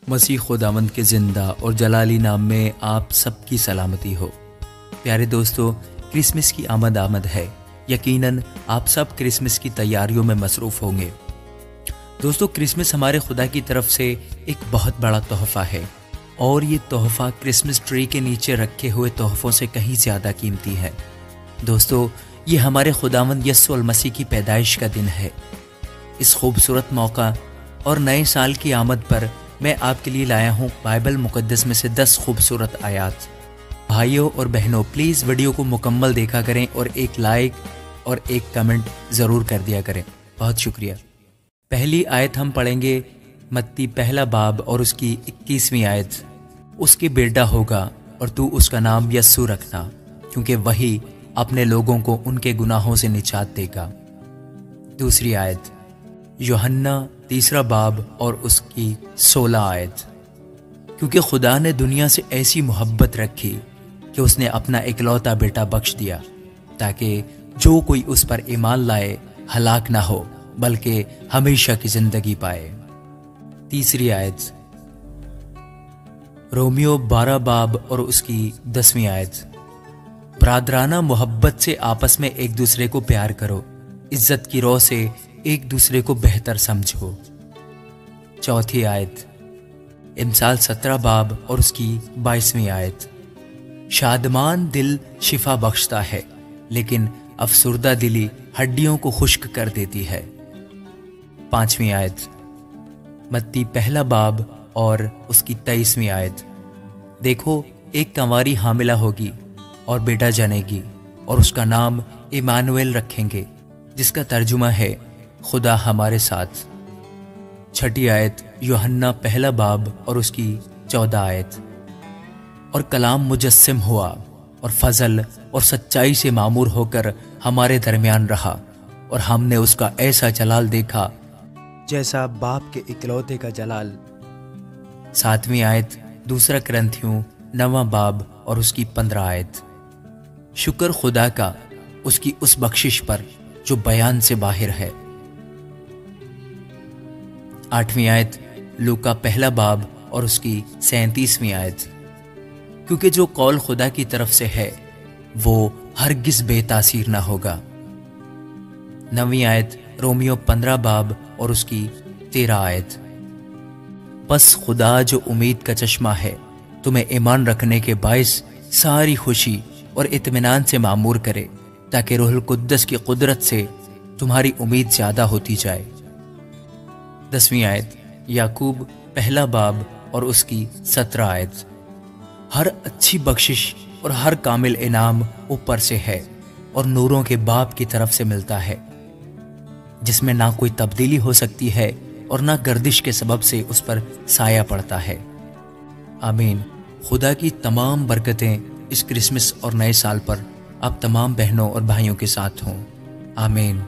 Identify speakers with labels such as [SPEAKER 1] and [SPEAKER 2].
[SPEAKER 1] مسیح خداوند کے زندہ اور جلالی نام میں آپ سب کی سلامتی ہو۔ پیارے دوستو، کرسمس کی آمد ہے۔ یقیناً آپ سب کرسمس کی تیاریوں میں مصروف ہوں گے۔ دوستو، کرسمس ہمارے خدا کی طرف سے ایک بہت بڑا تحفہ ہے، اور یہ تحفہ کرسمس ٹری کے نیچے رکھے ہوئے تحفوں سے کہیں زیادہ قیمتی ہے۔ دوستو، یہ ہمارے خداوند یسوع المسیح کی پیدائش کا دن ہے۔ اس خوبصورت موقع اور نئے سال کی آمد پر میں آپ کے لیے لایا ہوں بائبل مقدس میں سے 10 خوبصورت آیات۔ بھائیوں اور بہنوں، پلیز ویڈیو کو مکمل دیکھا کریں اور ایک لائک اور ایک کمنٹ ضرور کر دیا کریں۔ بہت شکریہ۔ پہلی آیت ہم پڑھیں گے متی پہلا باب اور اس کی 21ویں آیت۔ اس کے بیٹا ہوگا اور تو اس کا نام یسوع رکھنا، کیونکہ وہی اپنے لوگوں کو ان کے گناہوں سے نجات دے گا۔ دوسری آیت یوحنا تیسرا باب اور اس کی 16 آیت۔ کیونکہ خدا نے دنیا سے ایسی محبت رکھی کہ اس نے اپنا اکلوتا بیٹا بخش دیا، تاکہ جو کوئی اس پر ایمان لائے ہلاک نہ ہو بلکہ ہمیشہ کی زندگی پائے۔ تیسری آیت رومیو 12 باب اور اس کی 10ویں آیت۔ برادرانہ محبت سے آپس میں ایک دوسرے کو پیار کرو، عزت کی روح سے ایک دوسرے کو بہتر سمجھو۔ چوتھی آیت امثال 17 باب اور اس کی 22ویں آیت۔ شادمان دل شفا بخشتا ہے، لیکن افسردہ دلی ہڈیوں کو خشک کر دیتی ہے۔ 5ویں آیت متی پہلا باب اور اس کی 23ویں آیت۔ دیکھو، ایک کنواری حاملہ ہوگی اور بیٹا جنے گی، اور اس کا نام ایمانویل رکھیں گے، جس کا ترجمہ ہے خدا ہمارے ساتھ۔ چھٹی آیت یوحنا پہلا باب اور اس کی 14 آیت۔ اور کلام مجسم ہوا اور فضل اور سچائی سے معمور ہو کر ہمارے درمیان رہا، اور ہم نے اس کا ایسا جلال دیکھا جیسا باپ کے اکلوتے کا جلال۔ 7ویں آیت دوسرا کرنتھیوں 9واں باب اور اس کی 15 آیت۔ شکر خدا کا اس کی اس بخشش پر جو بیان سے باہر ہے۔ 8ویں آیت لوکا پہلا باب اور اس کی 37ویں آیت۔ کیونکہ جو قول خدا کی طرف سے ہے وہ ہرگز بے تاثیر نہ ہوگا۔ 9ویں آیت رومیو 15 باب اور اس کی 13 آیت۔ پس خدا جو امید کا چشمہ ہے، تمہیں ایمان رکھنے کے باعث ساری خوشی اور اطمینان سے معمور کرے، تاکہ روح القدس کی قدرت سے تمہاری امید زیادہ ہوتی جائے۔ 10ویں آیت یعقوب پہلا باب اور اس کی 17 آیت۔ ہر اچھی بخشش اور ہر کامل انعام اوپر سے ہے اور نوروں کے باپ کی طرف سے ملتا ہے، جس میں نہ کوئی تبدیلی ہو سکتی ہے اور نہ گردش کے سبب سے اس پر سایہ پڑتا ہے۔ آمین۔ خدا کی تمام برکتیں اس کرسمس اور نئے سال پر آپ تمام بہنوں اور بھائیوں کے ساتھ ہوں۔ آمین۔